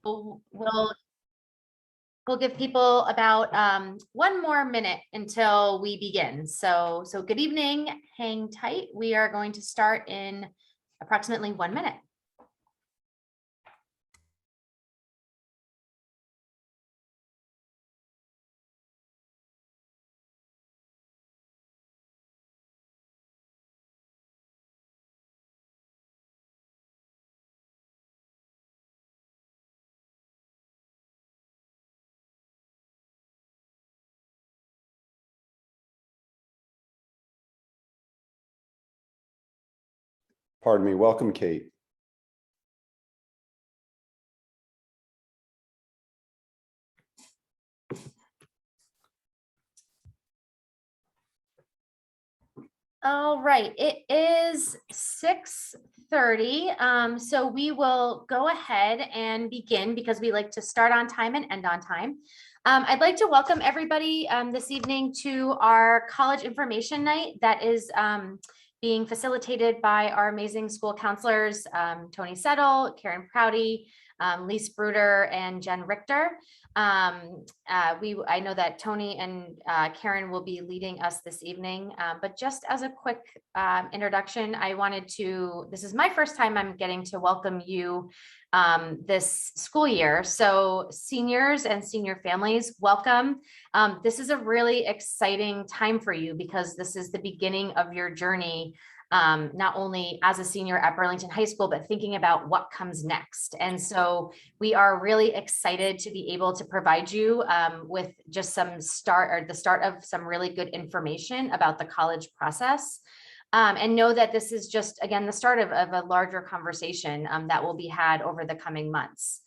We'll give people about 1 more minute until we begin. So good evening, hang tight. We are going to start in approximately 1 minute. Pardon me. Welcome, Kate. All right, it is 6:30. So we will go ahead and begin because we like to start on time and end on time. I'd like to welcome everybody this evening to our college information night that is being facilitated by our amazing school counselors, Tony Settle, Karen Prouty, Lise Bruder, and Jen Richter. I know that Tony and Karen will be leading us this evening, but just as a quick introduction, this is my first time I'm getting to welcome you this school year. So seniors and senior families, welcome. This is a really exciting time for you because this is the beginning of your journey, not only as a senior at Burlington High School, but thinking about what comes next. And so we are really excited to be able to provide you with just the start of some really good information about the college process. And know that this is just, again, the start of a larger conversation that will be had over the coming months.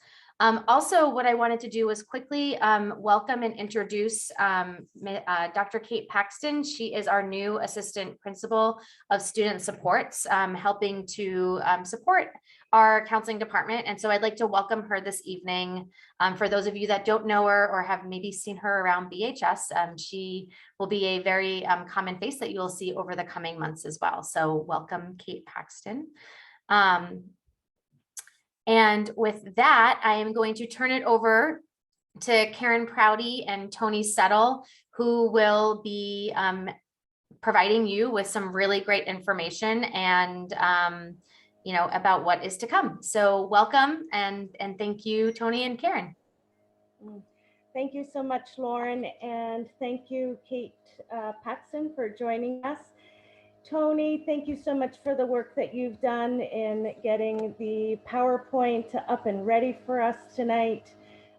Also, what I wanted to do was quickly welcome and introduce Dr. Kate Paxton. She is our new Assistant Principal of Student Supports, helping to support our counseling department. And so I'd like to welcome her this evening. For those of you that don't know her or have maybe seen her around BHS, she will be a very common face that you will see over the coming months as well. So welcome, Kate Paxton. And with that, I am going to turn it over to Karen Prouty and Tony Settle, who will be providing you with some really great information and about what is to come. So welcome and thank you, Tony and Karen. Thank you so much, Lauren, and thank you, Kate Paxton, for joining us. Tony, thank you so much for the work that you've done in getting the PowerPoint up and ready for us tonight.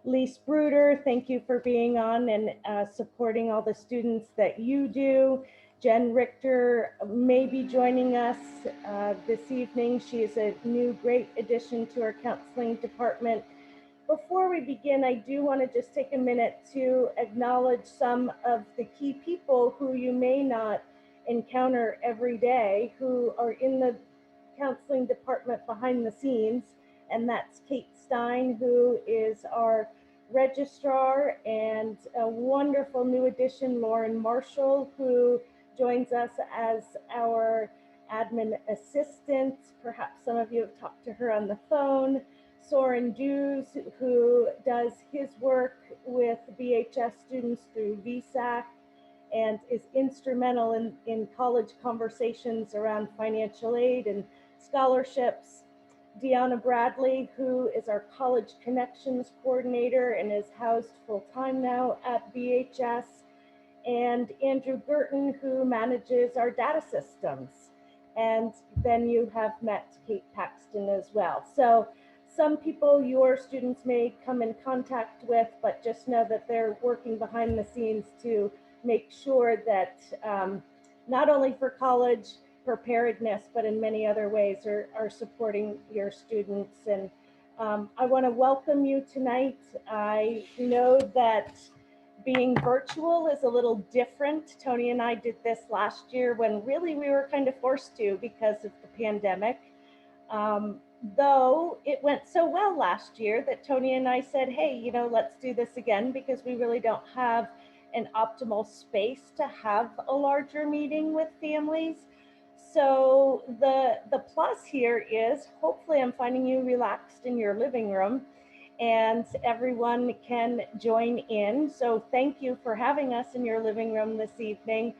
Lise Bruder, thank you for being on and supporting all the students that you do. Jen Richter may be joining us this evening. She is a new great addition to our counseling department. Before we begin, I do want to just take a minute to acknowledge some of the key people who you may not encounter every day who are in the counseling department behind the scenes, and that's Kate Stein, who is our registrar, and a wonderful new addition, Lauren Marshall, who joins us as our admin assistant. Perhaps some of you have talked to her on the phone. Soren Dews, who does his work with BHS students through VSAC and is instrumental in college conversations around financial aid and scholarships. Deanna Bradley, who is our College Connections Coordinator and is housed full-time now at BHS. And Andrew Burton, who manages our data systems. And then you have met Kate Paxton as well. So some people your students may come in contact with, but just know that they're working behind the scenes to make sure that not only for college preparedness, but in many other ways are supporting your students. And I want to welcome you tonight. I know that being virtual is a little different. Tony and I did this last year when really we were kind of forced to because of the pandemic. Though it went so well last year that Tony and I said, hey, let's do this again because we really don't have an optimal space to have a larger meeting with families. So the plus here is hopefully I'm finding you relaxed in your living room and everyone can join in. So thank you for having us in your living room this evening.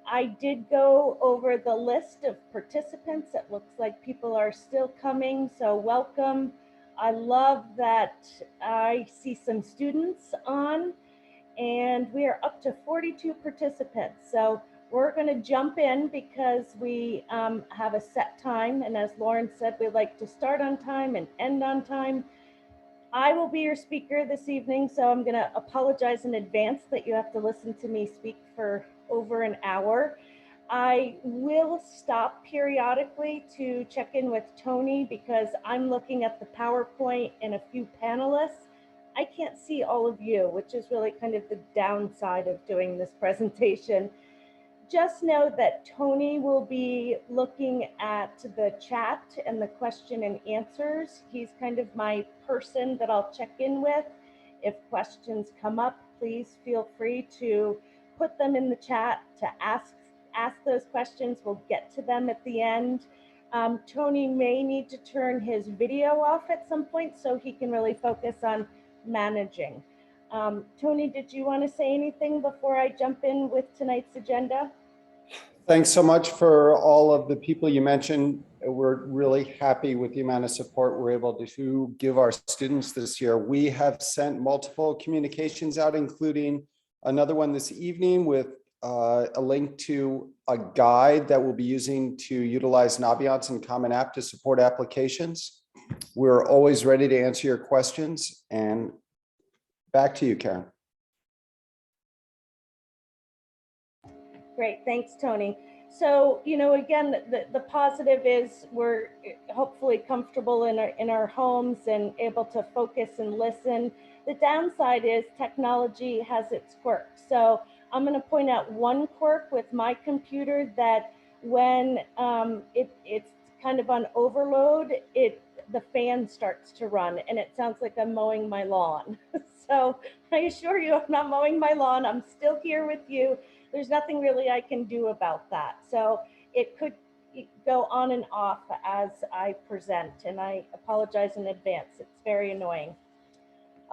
I did go over the list of participants. It looks like people are still coming, so welcome. I love that I see some students on, and we are up to 42 participants. So we're going to jump in because we have a set time. And as Lauren said, we like to start on time and end on time. I will be your speaker this evening, so I'm going to apologize in advance that you have to listen to me speak for over an hour. I will stop periodically to check in with Tony because I'm looking at the PowerPoint and a few panelists. I can't see all of you, which is really kind of the downside of doing this presentation. Just know that Tony will be looking at the chat and the question and answers. He's kind of my person that I'll check in with. If questions come up, please feel free to put them in the chat to ask those questions. We'll get to them at the end. Tony may need to turn his video off at some point so he can really focus on managing. Tony, did you want to say anything before I jump in with tonight's agenda? Thanks so much for all of the people you mentioned. We're really happy with the amount of support we're able to give our students this year. We have sent multiple communications out, including another one this evening with a link to a guide that we'll be using to utilize Naviance and Common App to support applications. We're always ready to answer your questions, and back to you, Karen. Great, thanks, Tony. So, again, the positive is we're hopefully comfortable in our homes and able to focus and listen. The downside is technology has its quirks. So I'm going to point out one quirk with my computer, that when it's kind of on overload, the fan starts to run and it sounds like I'm mowing my lawn. So I assure you, I'm not mowing my lawn. I'm still here with you. There's nothing really I can do about that. So it could go on and off as I present, and I apologize in advance. It's very annoying.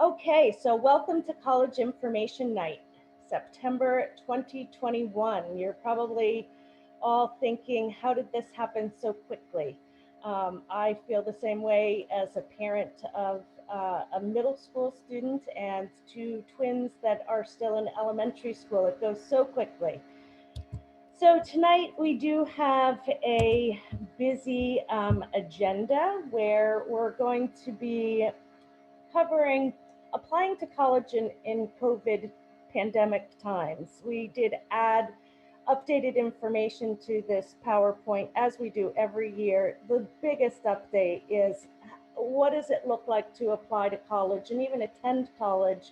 Okay, so welcome to College Information Night, September 2021. You're probably all thinking, how did this happen so quickly? I feel the same way as a parent of a middle school student and two twins that are still in elementary school. It goes so quickly. So tonight we do have a busy agenda where we're going to be covering applying to college in COVID pandemic times. We did add updated information to this PowerPoint as we do every year. The biggest update is, what does it look like to apply to college and even attend college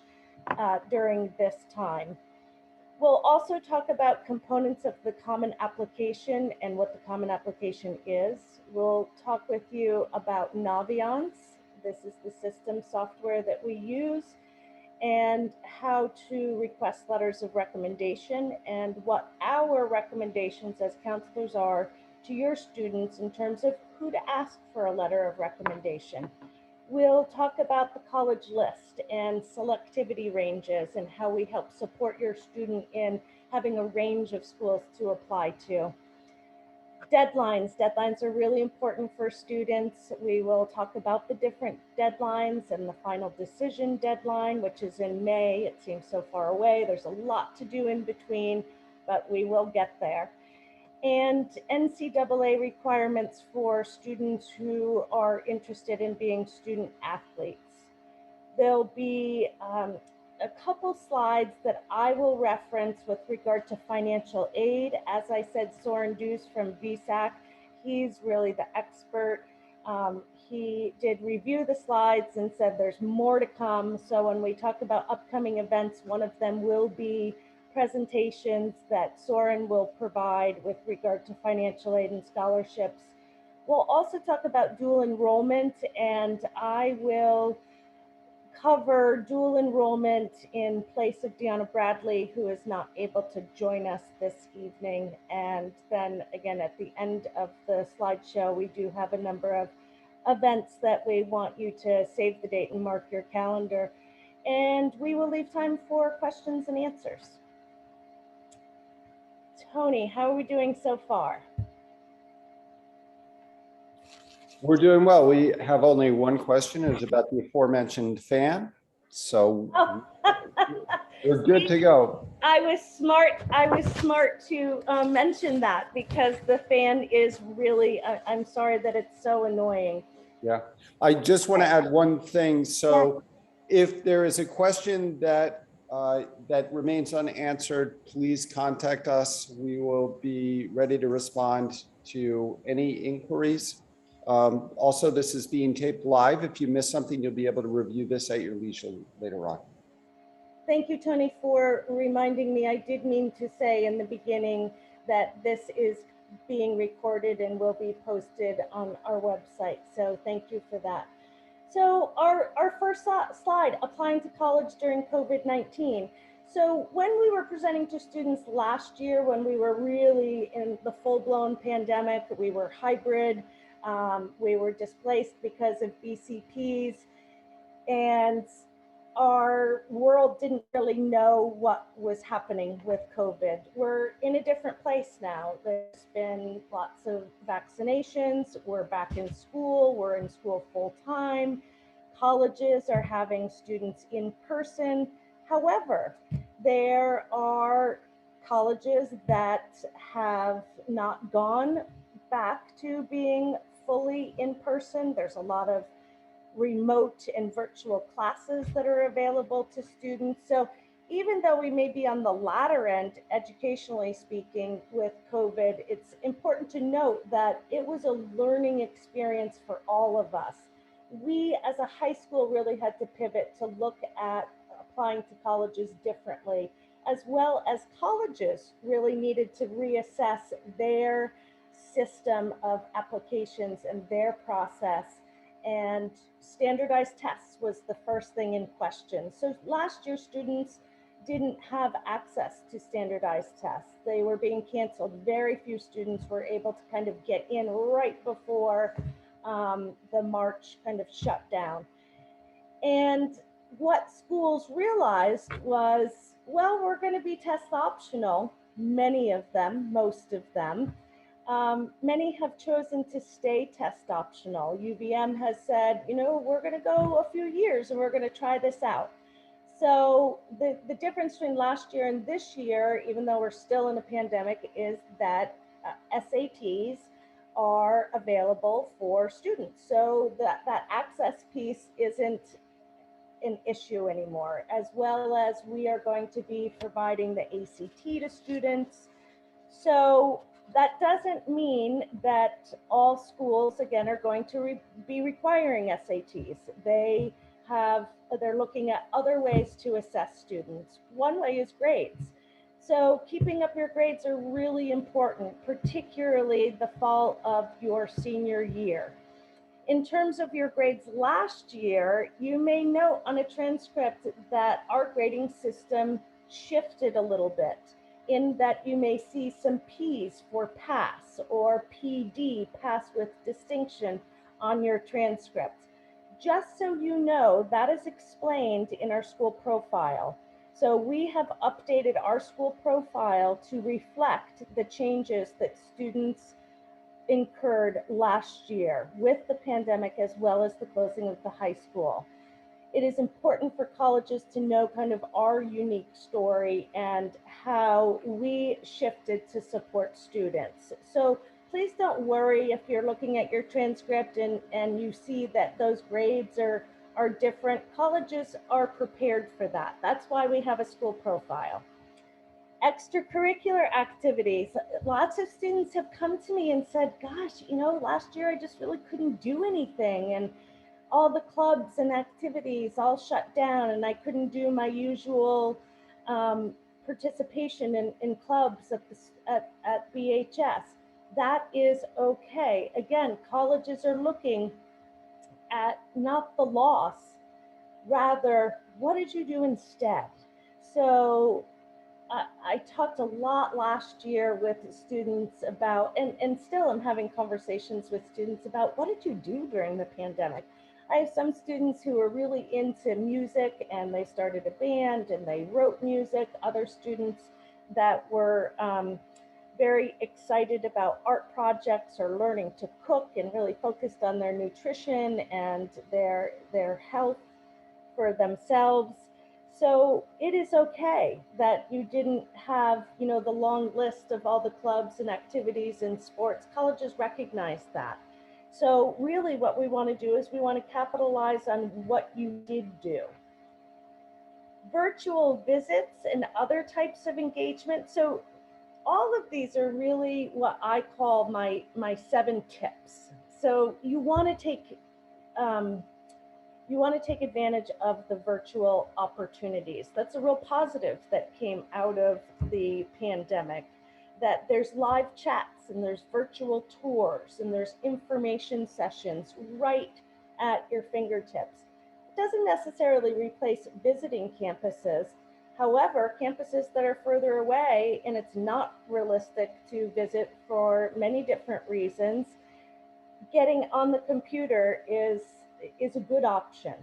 during this time? We'll also talk about components of the Common Application and what the Common Application is. We'll talk with you about Naviance. This is the system software that we use, and how to request letters of recommendation and what our recommendations as counselors are to your students in terms of who to ask for a letter of recommendation. We'll talk about the college list and selectivity ranges and how we help support your student in having a range of schools to apply to. Deadlines are really important for students. We will talk about the different deadlines and the final decision deadline, which is in May. It seems so far away. There's a lot to do in between, but we will get there. And NCAA requirements for students who are interested in being student athletes. There'll be a couple slides that I will reference with regard to financial aid. As I said, Soren Deus from VSAC, he's really the expert. He did review the slides and said there's more to come. So when we talk about upcoming events, one of them will be presentations that Soren will provide with regard to financial aid and scholarships. We'll also talk about dual enrollment, and I will cover dual enrollment in place of Deanna Bradley, who is not able to join us this evening. And then again, at the end of the slideshow, we do have a number of events that we want you to save the date and mark your calendar. And we will leave time for questions and answers. Tony, how are we doing so far? We're doing well. We have only one question. It was about the aforementioned fan. So Oh. we're good to go. I was smart to mention that because the fan is really, I'm sorry that it's so annoying. Yeah, I just want to add one thing. So if there is a question that that remains unanswered, please contact us. We will be ready to respond to any inquiries. Also, this is being taped live. If you miss something, you'll be able to review this at your leisure later on. Thank you, Tony, for reminding me. I did mean to say in the beginning that this is being recorded and will be posted on our website. So thank you for that. So our first slide, applying to college during COVID-19. So when we were presenting to students last year, when we were really in the full-blown pandemic, we were hybrid, we were displaced because of BCPs, and our world didn't really know what was happening with COVID. We're in a different place now. There's been lots of vaccinations. We're back in school. We're in school full time. Colleges are having students in person. However, there are colleges that have not gone back to being fully in person. There's a lot of remote and virtual classes that are available to students. So even though we may be on the latter end, educationally speaking, with COVID, it's important to note that it was a learning experience for all of us. We as a high school really had to pivot to look at applying to colleges differently, as well as colleges really needed to reassess their system of applications and their process. And standardized tests was the first thing in question. So last year, students didn't have access to standardized tests. They were being canceled. Very few students were able to kind of get in right before the March kind of shutdown. And what schools realized was, well, we're going to be test optional, many of them, most of them. Many have chosen to stay test optional. UVM has said, you know, we're going to go a few years and we're going to try this out. So the difference between last year and this year, even though we're still in a pandemic, is that SATs are available for students. So that access piece isn't an issue anymore, as well as we are going to be providing the ACT to students. So that doesn't mean that all schools, again, are going to be requiring SATs. They're looking at other ways to assess students. One way is grades. So keeping up your grades are really important, particularly the fall of your senior year. In terms of your grades last year, you may note on a transcript that our grading system shifted a little bit, in that you may see some P's for pass or PD, pass with distinction, on your transcript. Just so you know, that is explained in our school profile. So we have updated our school profile to reflect the changes that students incurred last year with the pandemic, as well as the closing of the high school. It is important for colleges to know kind of our unique story and how we shifted to support students. So please don't worry if you're looking at your transcript and you see that those grades are different. Colleges are prepared for that. That's why we have a school profile. Extracurricular activities. Lots of students have come to me and said, gosh, you know, last year I just really couldn't do anything, and all the clubs and activities all shut down, and I couldn't do my usual participation in clubs at BHS. That is okay. Again, colleges are looking at not the loss, rather, what did you do instead? So I talked a lot last year with students about, and still I'm having conversations with students about, what did you do during the pandemic? I have some students who are really into music and they started a band and they wrote music. Other students that were very excited about art projects or learning to cook and really focused on their nutrition and their health for themselves. So it is okay that you didn't have, the long list of all the clubs and activities and sports. Colleges recognize that. So really what we want to do is we want to capitalize on what you did do. Virtual visits and other types of engagement. So all of these are really what I call my 7 tips. So you want to take advantage of the virtual opportunities. That's a real positive that came out of the pandemic, that there's live chats and there's virtual tours and there's information sessions right at your fingertips. It doesn't necessarily replace visiting campuses. However, campuses that are further away and it's not realistic to visit for many different reasons, getting on the computer is a good option.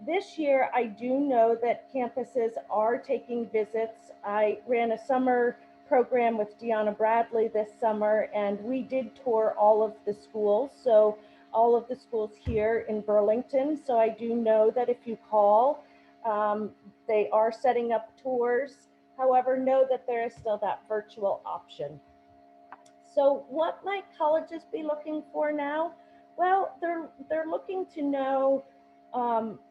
This year, I do know that campuses are taking visits. I ran a summer program with Deanna Bradley this summer, and we did tour all of the schools. So all of the schools here in Burlington. So I do know that if you call, they are setting up tours. However, know that there is still that virtual option. So what might colleges be looking for now? Well, they're looking to know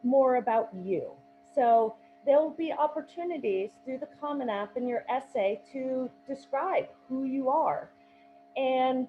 more about you. So there will be opportunities through the Common App in your essay to describe who you are. And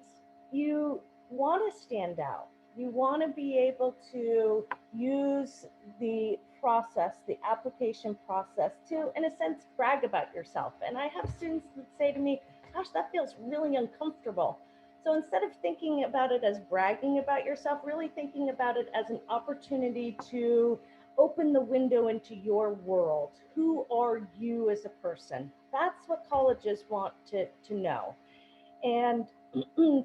you want to stand out. You want to be able to use the process, the application process to, in a sense, brag about yourself. And I have students that say to me, gosh, that feels really uncomfortable. So instead of thinking about it as bragging about yourself, really thinking about it as an opportunity to open the window into your world. Who are you as a person? That's what colleges want to know. And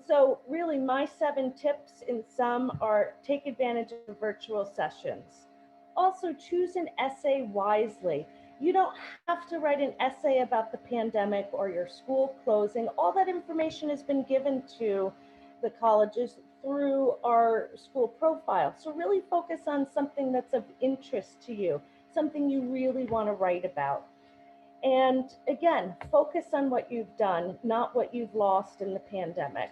so really my 7 tips in sum are: take advantage of virtual sessions. Also, choose an essay wisely. You don't have to write an essay about the pandemic or your school closing. All that information has been given to the colleges through our school profile. So really focus on something that's of interest to you, something you really want to write about. And again, focus on what you've done, not what you've lost in the pandemic.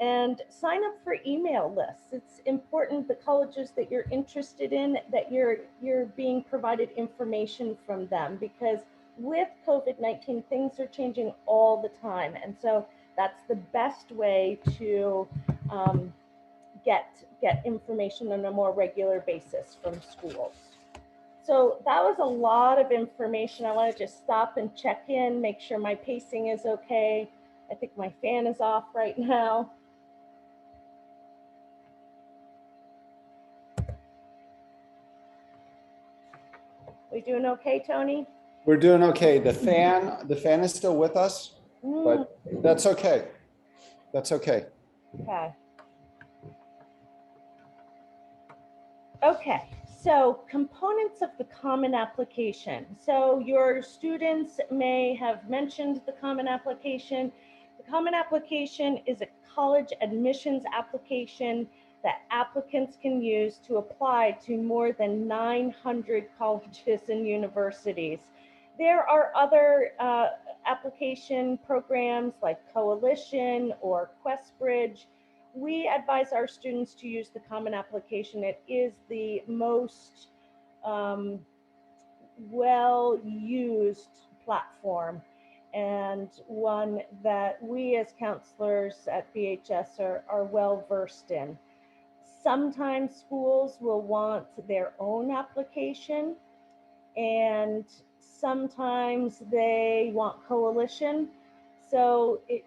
And sign up for email lists. It's important, the colleges that you're interested in, that you're being provided information from them, because with COVID-19, things are changing all the time. And so that's the best way to get information on a more regular basis from schools. So that was a lot of information. I want to just stop and check in, make sure my pacing is okay. I think my fan is off right now. We doing okay, Tony? We're doing okay. The fan is still with us, but that's okay. That's okay. Okay. Okay, so components of the Common Application. So your students may have mentioned the Common Application. The Common Application is a college admissions application that applicants can use to apply to more than 900 colleges and universities. There are other application programs like Coalition or QuestBridge. We advise our students to use the Common Application. It is the most well-used platform, and one that we as counselors at BHS are well-versed in. Sometimes schools will want their own application, and sometimes they want Coalition. So it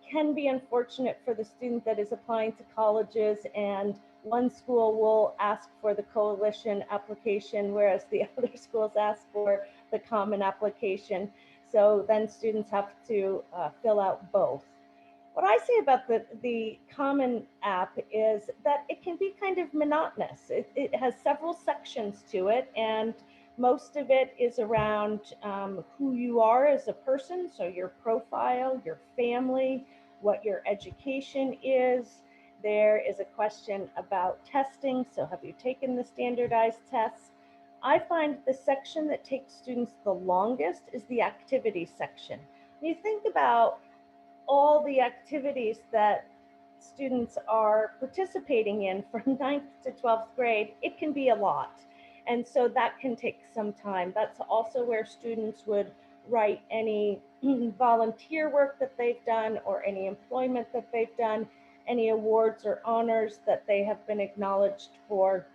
can be unfortunate for the student that is applying to colleges, and one school will ask for the Coalition application, whereas the other schools ask for the Common Application. so then students have to fill out both. What I say about the Common App is that it can be kind of monotonous. It has several sections to it, and most of it is around who you are as a person, so your profile, your family, what your education is. There is a question about testing, so have you taken the standardized tests? I find the section that takes students the longest is the activity section. When you think about all the activities that students are participating in from 9th to 12th grade, it can be a lot. And so that can take some time. That's also where students would write any volunteer work that they've done or any employment that they've done, any awards or honors that they have been acknowledged for.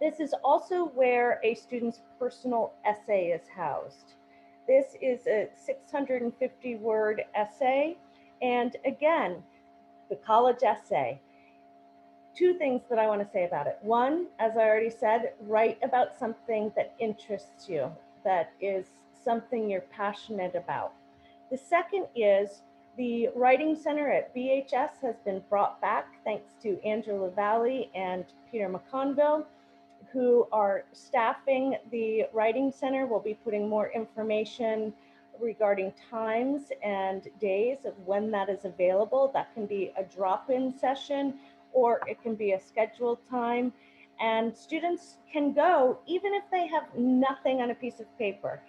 This is also where a student's personal essay is housed. This is a 650-word essay. And again, the college essay. Two things that I want to say about it. One, as I already said, write about something that interests you, that is something you're passionate about. The second is the Writing Center at BHS has been brought back thanks to Angela Valley and Peter McConville, who are staffing the Writing Center. Will be putting more information regarding times and days of when that is available. That can be a drop-in session, or it can be a scheduled time. And students can go even if they have nothing on a piece of paper.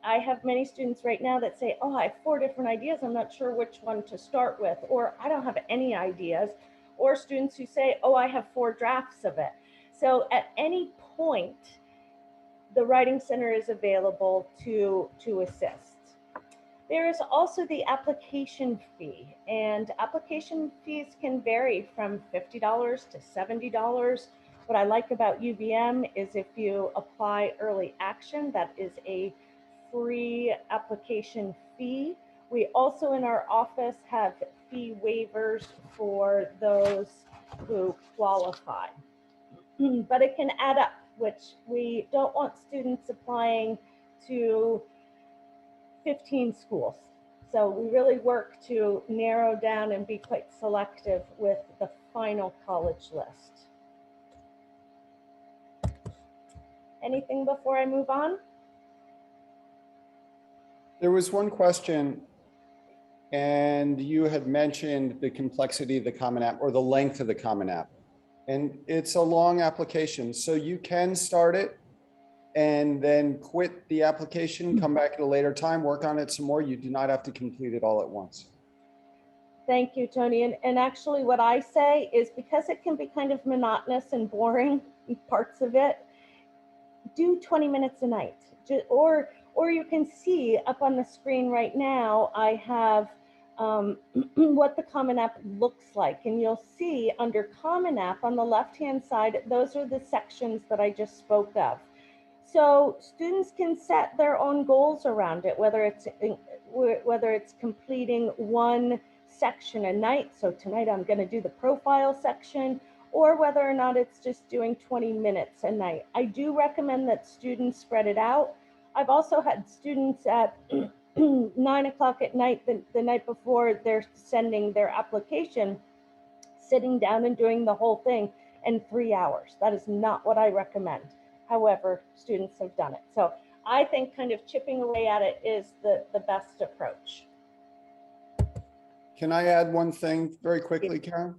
I have many students right now that say, oh, I have 4 different ideas. I'm not sure which one to start with, or I don't have any ideas. Or students who say, oh, I have 4 drafts of it. So at any point, the Writing Center is available to assist. There is also the application fee, and application fees can vary from $50 to $70. What I like about UVM is if you apply early action, that is a free application fee. We also in our office have fee waivers for those who qualify. But it can add up, which we don't want students applying to 15 schools. So we really work to narrow down and be quite selective with the final college list. Anything before I move on? There was one question, and you had mentioned the complexity of the Common App or the length of the Common App. And it's a long application, so you can start it and then quit the application, come back at a later time, work on it some more. You do not have to complete it all at once. Thank you, Tony. And actually what I say is, because it can be kind of monotonous and boring, parts of it, do 20 minutes a night. Or you can see up on the screen right now, I have what the Common App looks like. And you'll see under Common App on the left-hand side, those are the sections that I just spoke of. So students can set their own goals around it, whether it's completing one section a night. So tonight I'm going to do the profile section, or whether or not it's just doing 20 minutes a night. I do recommend that students spread it out. I've also had students at 9 o'clock at night, the night before they're sending their application, sitting down and doing the whole thing in 3 hours. That is not what I recommend. However, students have done it. So I think kind of chipping away at it is the best approach. Can I add one thing very quickly, Karen?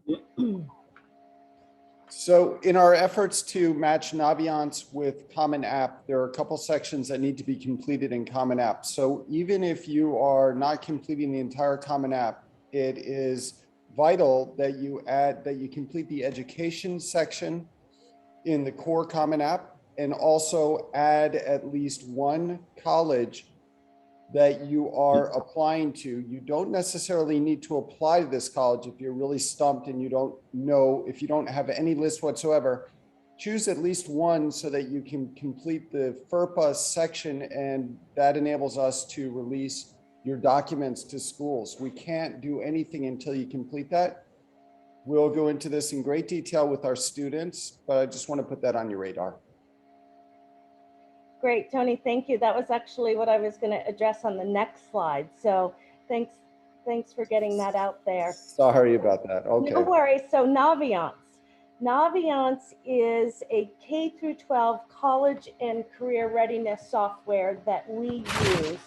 So in our efforts to match Naviance with Common App, there are a couple sections that need to be completed in Common App. So even if you are not completing the entire Common App, it is vital that you complete the education section in the core Common App, and also add at least one college that you are applying to. You don't necessarily need to apply to this college if you're really stumped and you don't know, if you don't have any list whatsoever. Choose at least one so that you can complete the FERPA section, and that enables us to release your documents to schools. We can't do anything until you complete that. We'll go into this in great detail with our students, but I just want to put that on your radar. Great, Tony, thank you. That was actually what I was going to address on the next slide. So thanks for getting that out there. Sorry about that. No Okay. worries. So Naviance. Naviance is a K through 12 college and career readiness software that we use.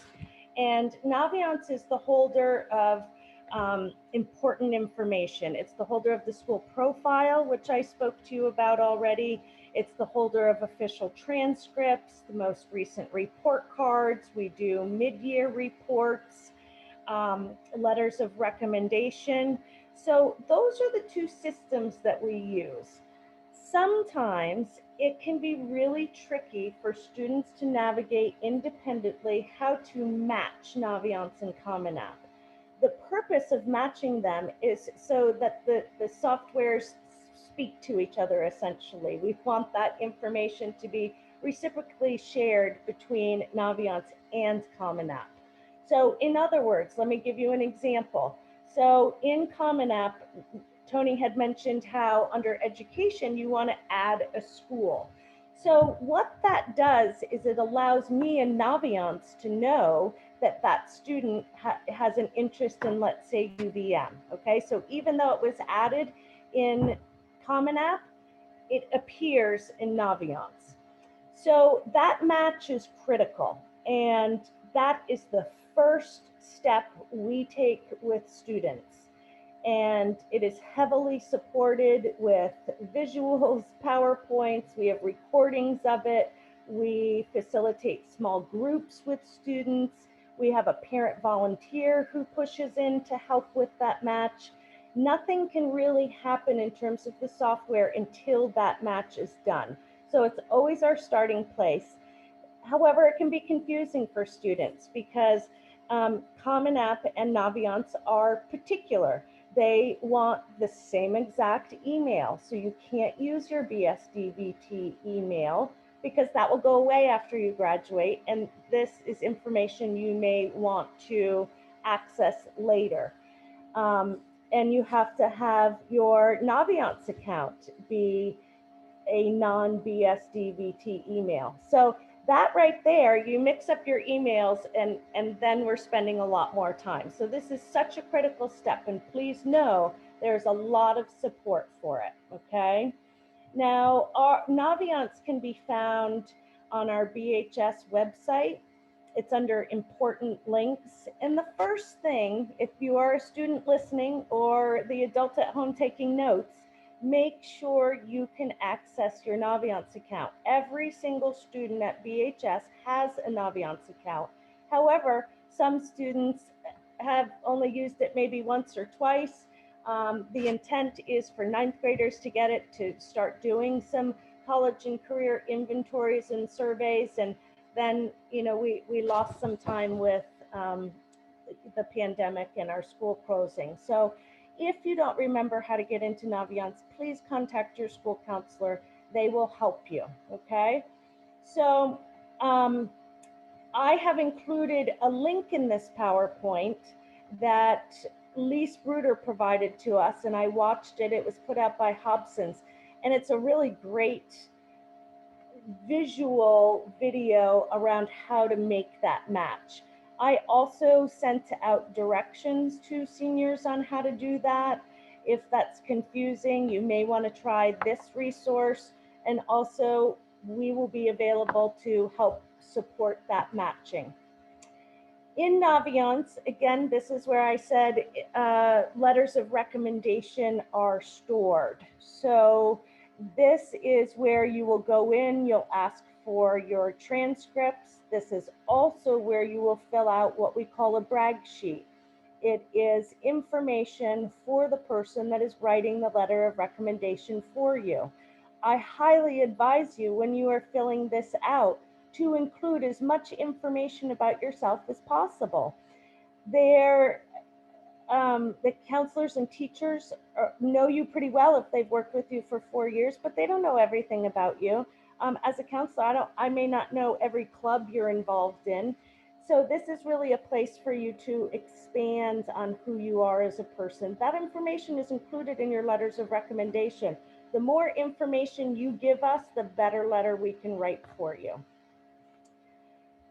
And Naviance is the holder of important information. It's the holder of the school profile, which I spoke to you about already. It's the holder of official transcripts, the most recent report cards. We do mid-year reports, letters of recommendation. So those are the two systems that we use. Sometimes it can be really tricky for students to navigate independently how to match Naviance and Common App. The purpose of matching them is so that the softwares speak to each other essentially. We want that information to be reciprocally shared between Naviance and Common App. So in other words, let me give you an example. So in Common App, Tony had mentioned how under education, you want to add a school. So what that does is it allows me and Naviance to know that that student has an interest in, let's say, UVM. Okay, so even though it was added in Common App, it appears in Naviance. So that match is critical, and that is the first step we take with students. And it is heavily supported with visuals, PowerPoints, we have recordings of it. We facilitate small groups with students. We have a parent volunteer who pushes in to help with that match. Nothing can really happen in terms of the software until that match is done. So it's always our starting place. However, it can be confusing for students because Common App and Naviance are particular. They want the same exact email. So you can't use your BSDVT email because that will go away after you graduate. And this is information you may want to access later. And you have to have your Naviance account be a non-BSDVT email. So that right there, you mix up your emails and then we're spending a lot more time. So this is such a critical step, and please know there's a lot of support for it, okay? Now, our Naviance can be found on our BHS website. It's under important links. And the first thing, if you are a student listening or the adult at home taking notes, make sure you can access your Naviance account. Every single student at BHS has a Naviance account. However, some students have only used it maybe once or twice. The intent is for ninth graders to get it to start doing some college and career inventories and surveys. And then, you know, we lost some time with the pandemic and our school closing. So if you don't remember how to get into Naviance, please contact your school counselor. They will help you, okay? So I have included a link in this PowerPoint that Lise Bruder provided to us, and I watched it. It was put out by Hobson's, and it's a really great visual video around how to make that match. I also sent out directions to seniors on how to do that. If that's confusing, you may want to try this resource, and also we will be available to help support that matching. In Naviance, again, this is where I said letters of recommendation are stored. So this is where you will go in, you'll ask for your transcripts. This is also where you will fill out what we call a brag sheet. It is information for the person that is writing the letter of recommendation for you. I highly advise you when you are filling this out to include as much information about yourself as possible. The counselors and teachers know you pretty well if they've worked with you for 4 years, but they don't know everything about you. As a counselor, I may not know every club you're involved in. So this is really a place for you to expand on who you are as a person. That information is included in your letters of recommendation. The more information you give us, the better letter we can write for you.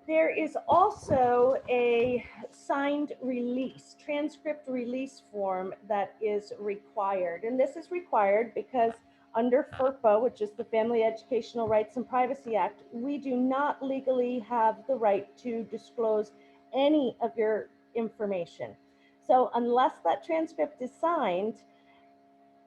There is also a signed release, transcript release form that is required. And this is required because under FERPA, which is the Family Educational Rights and Privacy Act, we do not legally have the right to disclose any of your information. So unless that transcript is signed,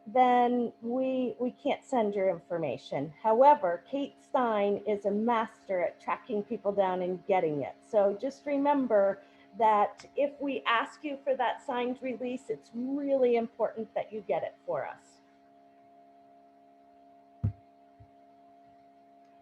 then we can't send your information. However, Kate Stein is a master at tracking people down and getting it. So just remember that if we ask you for that signed release, it's really important that you get it for us.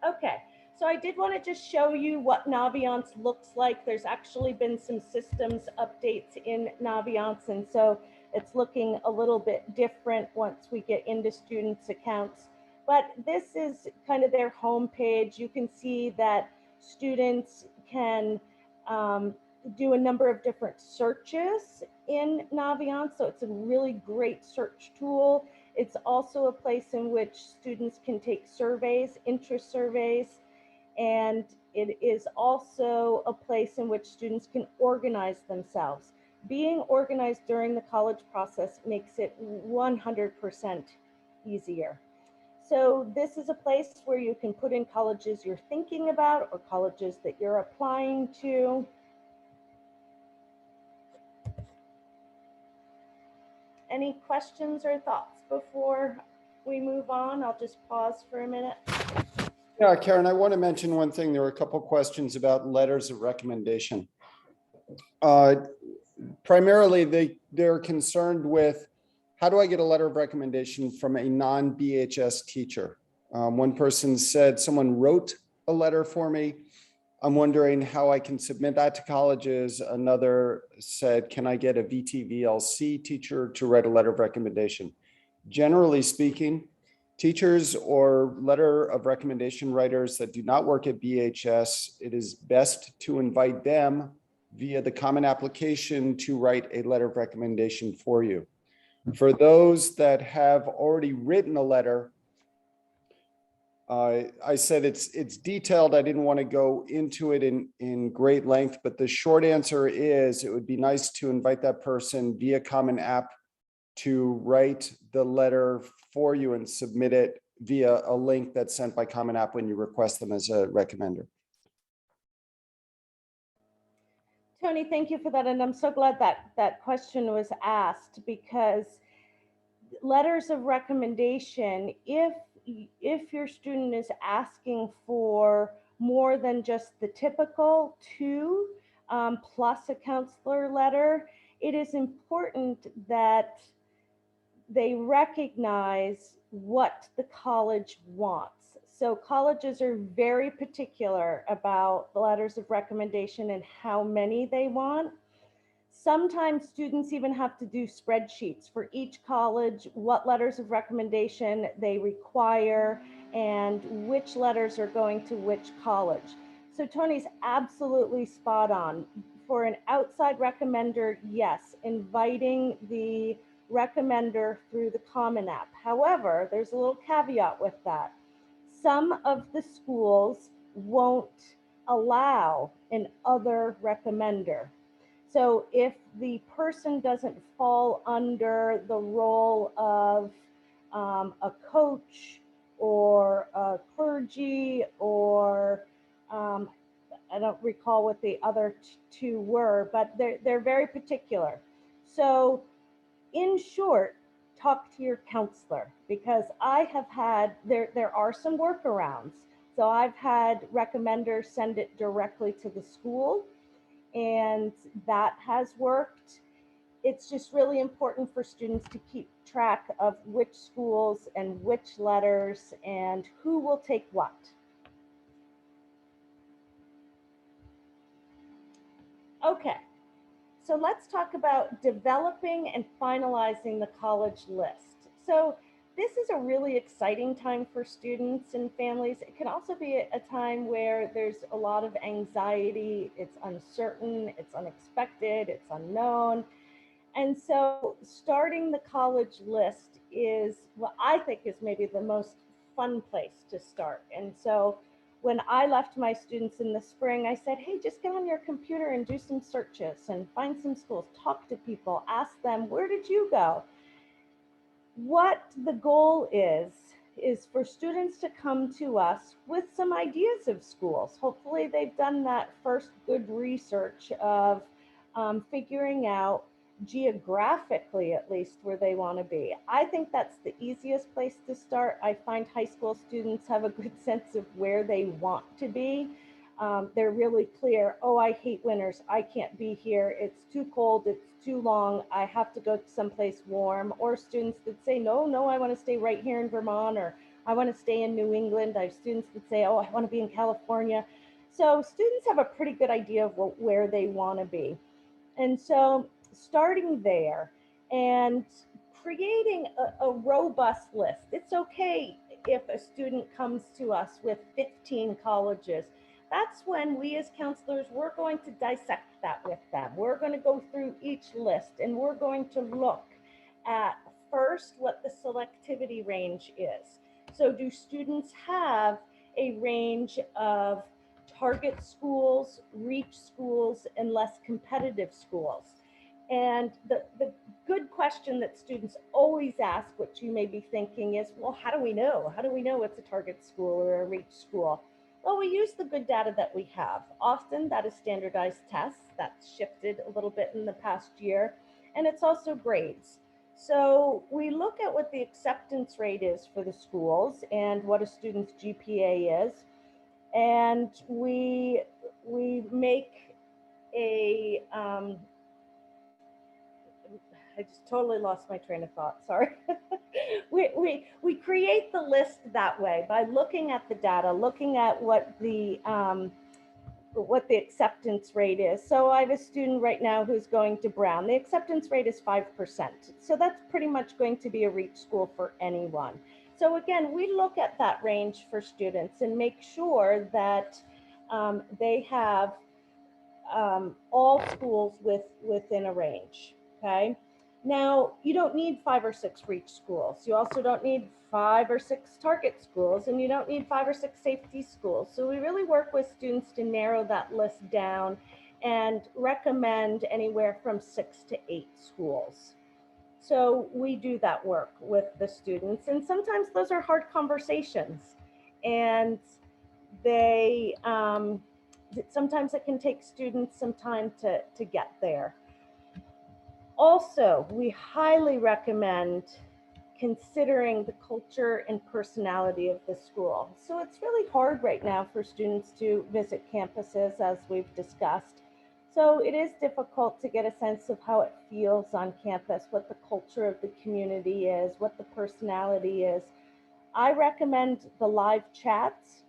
Okay, so I did want to just show you what Naviance looks like. There's actually been some systems updates in Naviance, and so it's looking a little bit different once we get into students' accounts. But this is kind of their homepage. You can see that students can do a number of different searches in Naviance, so it's a really great search tool. It's also a place in which students can take surveys, interest surveys, and it is also a place in which students can organize themselves. Being organized during the college process makes it 100% easier. So this is a place where you can put in colleges you're thinking about or colleges that you're applying to. Any questions or thoughts before we move on? I'll just pause for a minute. Yeah, Karen, I want to mention one thing. There were a couple of questions about letters of recommendation. Primarily, they're concerned with how do I get a letter of recommendation from a non-BHS teacher? One person said someone wrote a letter for me. I'm wondering how I can submit that to colleges. Another said, can I get a VTVLC teacher to write a letter of recommendation? Generally speaking, teachers or letter of recommendation writers that do not work at BHS, it is best to invite them via the common application to write a letter of recommendation for you. For those that have already written a letter, I said it's detailed. I didn't want to go into it in great length, but the short answer is it would be nice to invite that person via Common App to write the letter for you and submit it via a link that's sent by Common App when you request them as a recommender. Tony, thank you for that. And I'm so glad that that question was asked, because letters of recommendation, if your student is asking for more than just the typical two plus a counselor letter, it is important that they recognize what the college wants. So colleges are very particular about the letters of recommendation and how many they want. Sometimes students even have to do spreadsheets for each college, what letters of recommendation they require and which letters are going to which college. So Tony's absolutely spot on. For an outside recommender, yes, inviting the recommender through the Common App. However, there's a little caveat with that. Some of the schools won't allow an other recommender. So if the person doesn't fall under the role of a coach or a clergy or I don't recall what the other two were, but they're very particular. So in short, talk to your counselor, because I have had, there are some workarounds. So I've had recommenders send it directly to the school, and that has worked. It's just really important for students to keep track of which schools and which letters and who will take what. Okay, so let's talk about developing and finalizing the college list. So this is a really exciting time for students and families. It can also be a time where there's a lot of anxiety, it's uncertain, it's unexpected, it's unknown. And so starting the college list is what I think is maybe the most fun place to start. And so when I left my students in the spring, I said, hey, just get on your computer and do some searches and find some schools, talk to people, ask them, where did you go? What the goal is for students to come to us with some ideas of schools. Hopefully they've done that first good research of figuring out geographically, at least, where they want to be. I think that's the easiest place to start. I find high school students have a good sense of where they want to be. They're really clear. Oh, I hate winters. I can't be here. It's too cold. It's too long. I have to go to someplace warm. Or students that say, no, I want to stay right here in Vermont, or I want to stay in New England. I have students that say, oh, I want to be in California. So students have a pretty good idea of where they want to be. And so starting there and creating a robust list. It's okay if a student comes to us with 15 colleges. That's when we as counselors, we're going to dissect that with them. We're going to go through each list and we're going to look at first what the selectivity range is. So do students have a range of target schools, reach schools, and less competitive schools? And the good question that students always ask, which you may be thinking, is, well, how do we know? How do we know what's a target school or a reach school? Well, we use the good data that we have. Often that is standardized tests. That's shifted a little bit in the past year. And it's also grades. So we look at what the acceptance rate is for the schools and what a student's GPA is. And we make a, I just totally lost my train of thought, sorry. we create the list that way by looking at the data, looking at what the acceptance rate is. So I have a student right now who's going to Brown. The acceptance rate is 5%. So that's pretty much going to be a reach school for anyone. So again, we look at that range for students and make sure that they have all schools within a range, okay? Now, you don't need 5 or 6 reach schools. You also don't need 5 or 6 target schools, and you don't need 5 or 6 safety schools. So we really work with students to narrow that list down and recommend anywhere from 6 to 8 schools. So we do that work with the students, and sometimes those are hard conversations, and they sometimes it can take students some time to get there. Also, we highly recommend considering the culture and personality of the school. So it's really hard right now for students to visit campuses, as we've discussed. So it is difficult to get a sense of how it feels on campus, what the culture of the community is, what the personality is. I recommend the live chats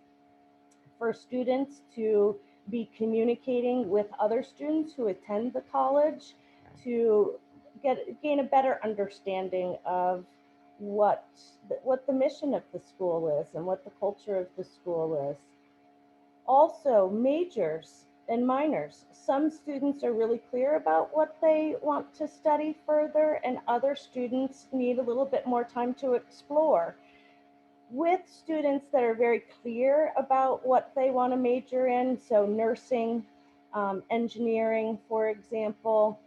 for students to be communicating with other students who attend the college to gain a better understanding of what the mission of the school is and what the culture of the school is. Also, majors and minors. Some students are really clear about what they want to study further, and other students need a little bit more time to explore. With students that are very clear about what they want to major in, so nursing, engineering, for example,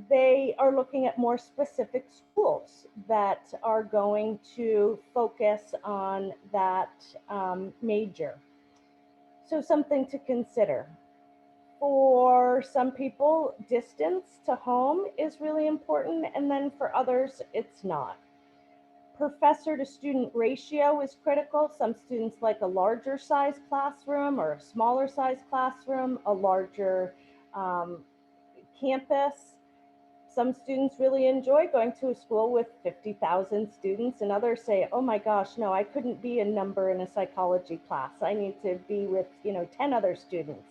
they are looking at more specific schools that are going to focus on that major. So something to consider. For some people, distance to home is really important, and then for others, it's not. Professor to student ratio is critical. Some students like a larger size classroom or a smaller size classroom, a larger campus. Some students really enjoy going to a school with 50,000 students, and others say, oh my gosh, no, I couldn't be a number in a psychology class. I need to be with 10 other students.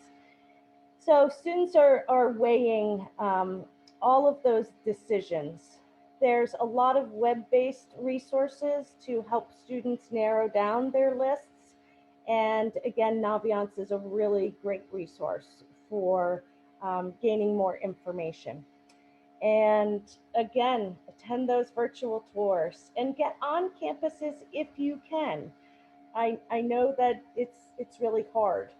So students are weighing all of those decisions. There's a lot of web-based resources to help students narrow down their lists. And again, Naviance is a really great resource for gaining more information. And again, attend those virtual tours and get on campuses if you can. I know that it's really hard.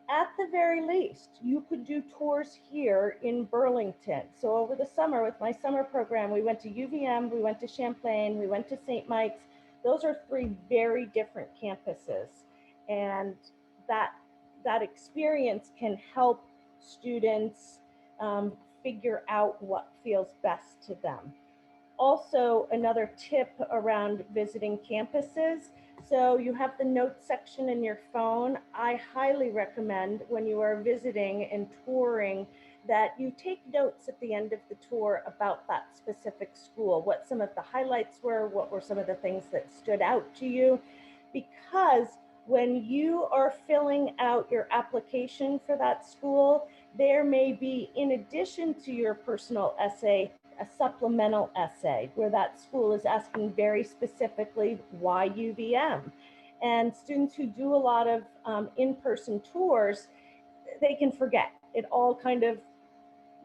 At the very least, you could do tours here in Burlington. So over the summer with my summer program, we went to UVM, we went to Champlain, we went to St. Mike's. Those are three very different campuses. And that, that experience can help students figure out what feels best to them. Also, another tip around visiting campuses. So you have the notes section in your phone. I highly recommend when you are visiting and touring that you take notes at the end of the tour about that specific school, what some of the highlights were, what were some of the things that stood out to you, because when you are filling out your application for that school, there may be, in addition to your personal essay, a supplemental essay where that school is asking very specifically why UVM. And students who do a lot of in-person tours, they can forget. It all kind of,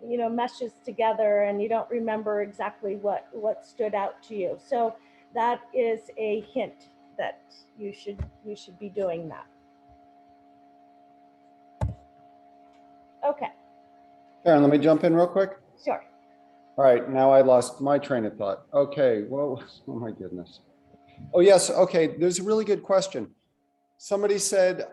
you know, meshes together and you don't remember exactly what stood out to you. So that is a hint that you should be doing that. Okay, Karen, let me jump in real quick. sure. All right, now I lost my train of thought. Okay, well, oh my goodness. Oh, yes, okay, there's a really good question. Somebody said,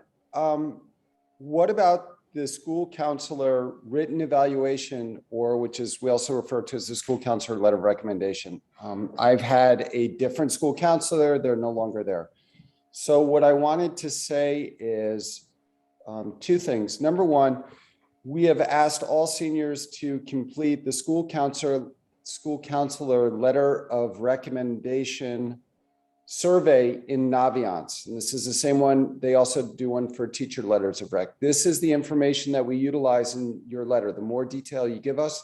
what about the school counselor written evaluation, or which is, we also refer to as the school counselor letter of recommendation? I've had a different school counselor, they're no longer there. So what I wanted to say is two things. Number one, we have asked all seniors to complete the school counselor letter of recommendation survey in Naviance. And this is the same one. They also do one for teacher letters of rec. This is the information that we utilize in your letter. The more detail you give us,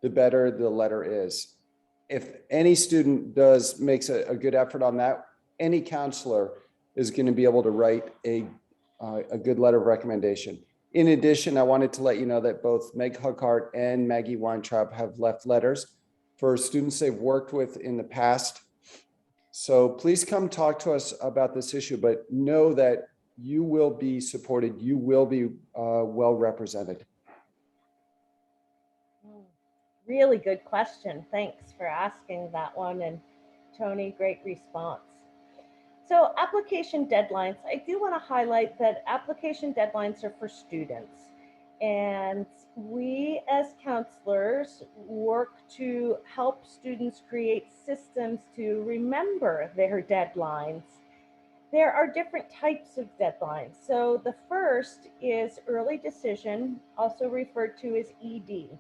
the better the letter is. If any student makes a good effort on that, any counselor is going to be able to write a good letter of recommendation. In addition, I wanted to let you know that both Meg Hughart and Maggie Weintraub have left letters for students they've worked with in the past. So please come talk to us about this issue, but know that you will be supported. You will be well represented. Really good question. Thanks for asking that one. And Tony, great response. So application deadlines, I do want to highlight that application deadlines are for students. And we as counselors work to help students create systems to remember their deadlines. There are different types of deadlines. So the first is early decision, also referred to as ED.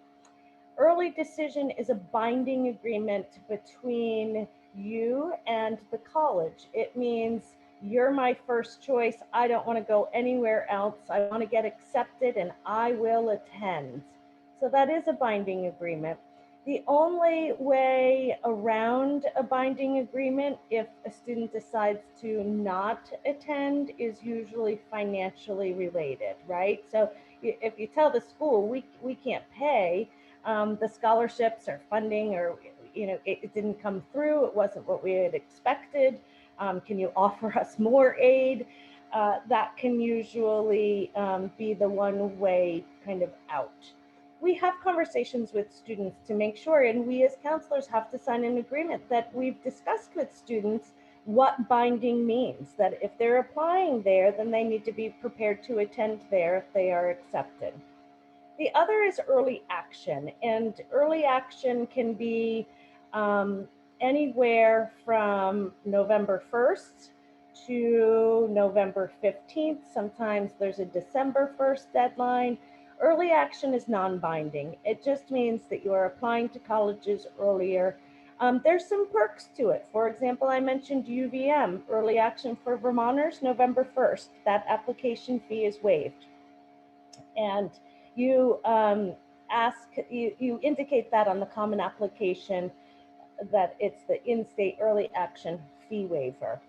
Early decision is a binding agreement between you and the college. It means you're my first choice. I don't want to go anywhere else. I want to get accepted and I will attend. So that is a binding agreement. The only way around a binding agreement, if a student decides to not attend, is usually financially related, right? So if you tell the school, we can't pay, the scholarships or funding, or it didn't come through, it wasn't what we had expected, can you offer us more aid? That can usually be the one way kind of out. We have conversations with students to make sure, and we as counselors have to sign an agreement that we've discussed with students what binding means, that if they're applying there, then they need to be prepared to attend there if they are accepted. The other is early action, and early action can be anywhere from November 1st to November 15th. Sometimes there's a December 1st deadline. Early action is non-binding. It just means that you are applying to colleges earlier. There's some perks to it. For example, I mentioned UVM, early action for Vermonters, November 1st. That application fee is waived. And you you indicate that on the common application that it's the in-state early action fee waiver.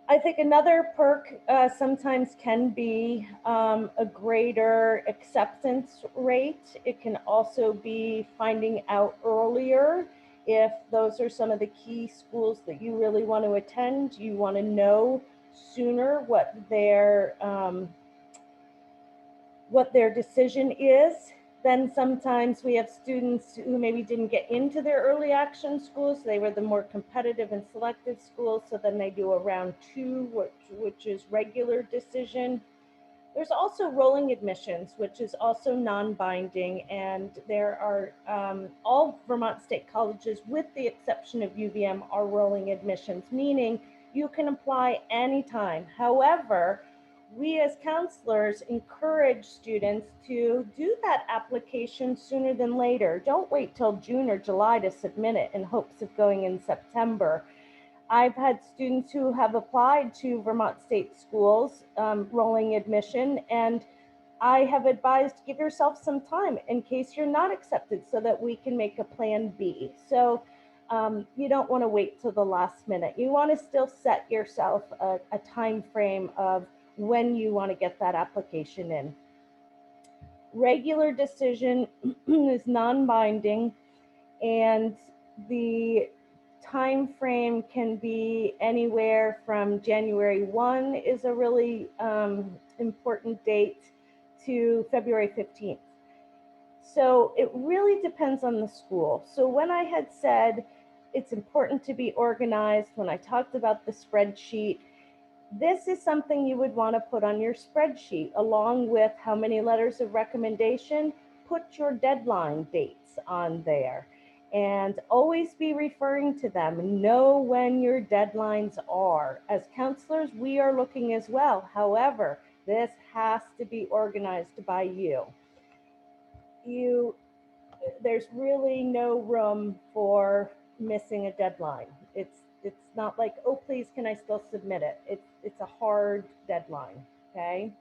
I think another perk sometimes can be a greater acceptance rate. It can also be finding out earlier if those are some of the key schools that you really want to attend. You want to know sooner what their decision is. Then sometimes we have students who maybe didn't get into their early action schools. They were the more competitive and selective schools. So then they do a round 2, which is regular decision. There's also rolling admissions, which is also non-binding. And there are all Vermont State colleges, with the exception of UVM, are rolling admissions, meaning you can apply anytime. However, we as counselors encourage students to do that application sooner than later. Don't wait till June or July to submit it in hopes of going in September. I've had students who have applied to Vermont State schools, rolling admission, and I have advised give yourself some time in case you're not accepted so that we can make a plan B. So you don't want to wait till the last minute. You want to still set yourself a time frame of when you want to get that application in. Regular decision is non-binding, and the time frame can be anywhere from January 1 is a really important date to February 15th. So it really depends on the school. So when I had said it's important to be organized, when I talked about the spreadsheet, this is something you would want to put on your spreadsheet along with how many letters of recommendation. Put your deadline dates on there and always be referring to them. Know when your deadlines are. As counselors, we are looking as well. However, this has to be organized by you. There's really no room for missing a deadline. It's not like, oh, please, can I still submit it? It's a hard deadline, okay?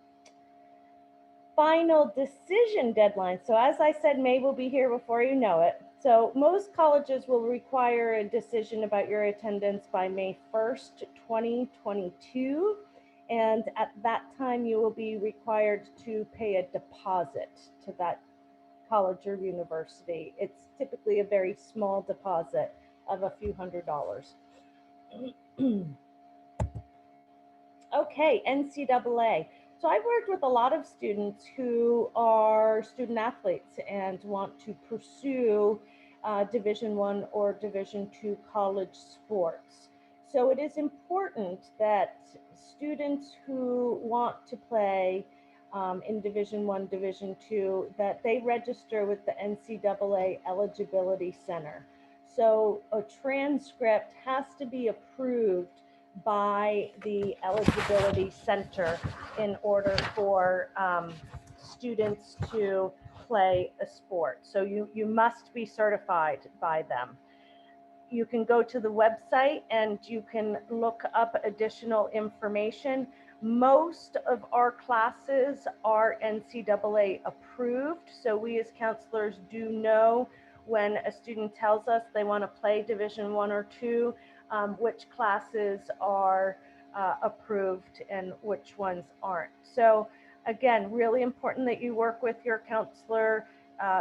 Final decision deadline. So as I said, May will be here before you know it. So most colleges will require a decision about your attendance by May 1st, 2022. And at that time, you will be required to pay a deposit to that college or university. It's typically a very small deposit of a few $100s. Okay, NCAA. So I've worked with a lot of students who are student athletes and want to pursue Division I or Division II college sports. So it is important that students who want to play in Division I, Division II, that they register with the NCAA Eligibility Center. So a transcript has to be approved by the Eligibility Center in order for students to play a sport. So you must be certified by them. You can go to the website and you can look up additional information. Most of our classes are NCAA approved. So we as counselors do know when a student tells us they want to play Division I or II, which classes are approved and which ones aren't. So again, really important that you work with your counselor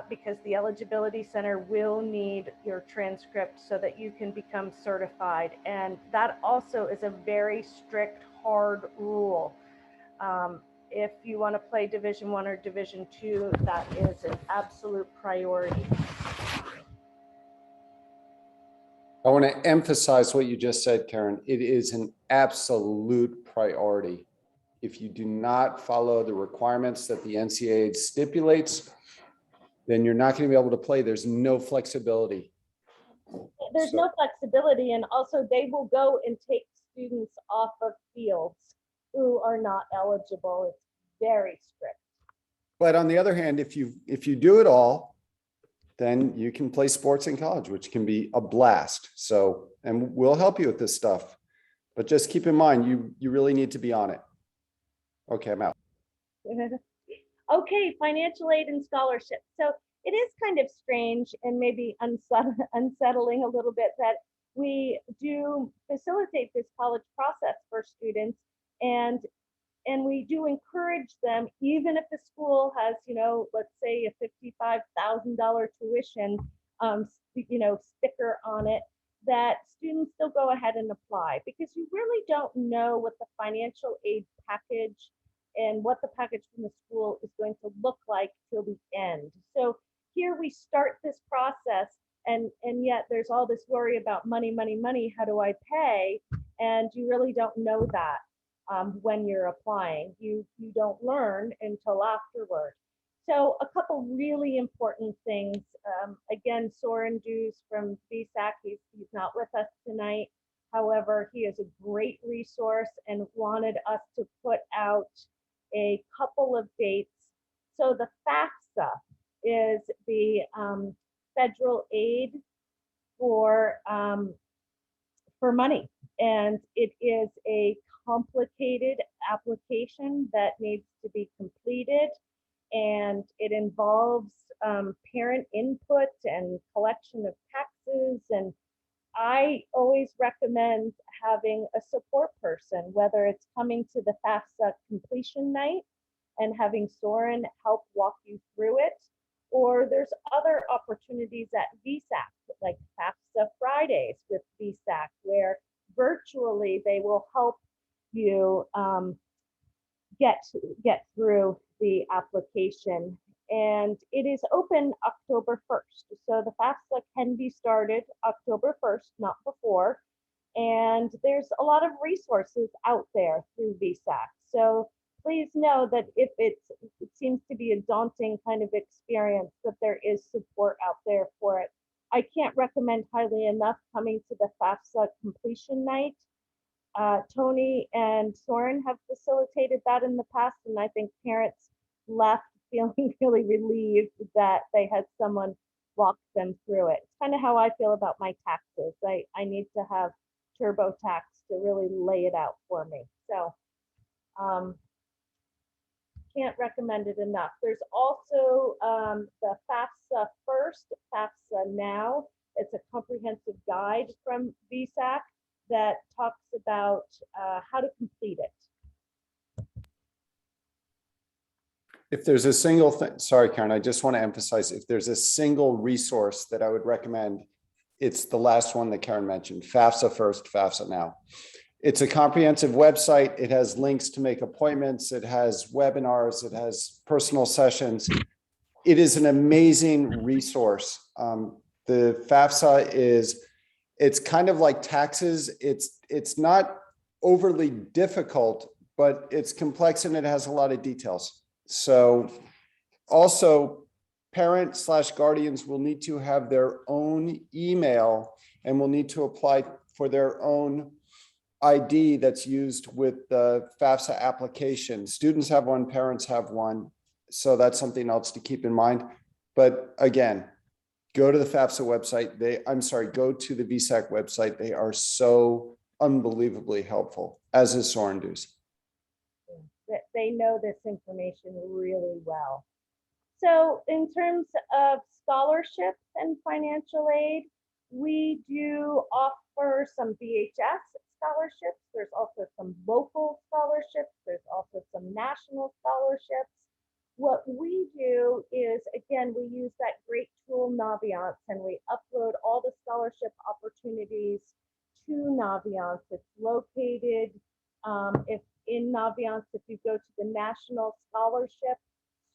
because the Eligibility Center will need your transcript so that you can become certified. And that also is a very strict, hard rule. If you want to play Division I or Division II, that is an absolute priority. I want to emphasize what you just said, Karen. It is an absolute priority. If you do not follow the requirements that the NCAA stipulates, then you're not going to be able to play. There's no flexibility. There's no flexibility, and also they will go and take students off of fields who are not eligible. It's very strict. But on the other hand, if you do it all, then you can play sports in college, which can be a blast. So, and we'll help you with this stuff, but just keep in mind, you really need to be on it. Okay, I'm out. Okay, financial aid and scholarships. So it is kind of strange and maybe unsettling a little bit that we do facilitate this college process for students, and we do encourage them, even if the school has, let's say a $55,000 tuition, sticker on it. that students still go ahead and apply, because you really don't know what the financial aid package and what the package from the school is going to look like till the end. So here we start this process, and yet there's all this worry about money, money, money. How do I pay? And you really don't know that when you're applying. You don't learn until afterward. So a couple really important things. Again, Soren Dews from BSAC, he's not with us tonight. However, he is a great resource and wanted us to put out a couple of dates. So the FAFSA is the federal aid for money, and it is a complicated application that needs to be completed, and it involves parent input and collection of taxes. And I always recommend having a support person, whether it's coming to the FAFSA completion night and having Soren help walk you through it, or there's other opportunities at VSAC, like FAFSA Fridays with VSAC, where virtually they will help you get through the application. And it is open October 1st. So the FAFSA can be started October 1st, not before. And there's a lot of resources out there through VSAC. So please know that if it seems to be a daunting kind of experience, that there is support out there for it. I can't recommend highly enough coming to the FAFSA completion night. Tony and Soren have facilitated that in the past, and I think parents left feeling really relieved that they had someone walk them through it. It's kind of how I feel about my taxes. I need to have TurboTax to really lay it out for me. So can't recommend it enough. There's also the FAFSA First, FAFSA Now. It's a comprehensive guide from VSAC that talks about how to complete it. If there's a single thing, sorry, Karen, I just want to emphasize, if there's a single resource that I would recommend, it's the last one that Karen mentioned, FAFSA First, FAFSA Now. It's a comprehensive website. It has links to make appointments. It has webinars. It has personal sessions. It is an amazing resource. The FAFSA it's kind of like taxes. It's not overly difficult, but it's complex and it has a lot of details. So also parent/guardians will need to have their own email and will need to apply for their own ID that's used with the FAFSA application. Students have one, parents have one. So that's something else to keep in mind. But again, go to the FAFSA website. Go to the VSAC website. They are so unbelievably helpful, as is Soren Dews. They know this information really well. So in terms of scholarships and financial aid, we do offer some BHS scholarships. There's also some local scholarships. There's also some national scholarships. What we do is, again, we use that great tool Naviance, and we upload all the scholarship opportunities to Naviance. It's located in Naviance. If you go to the National Scholarship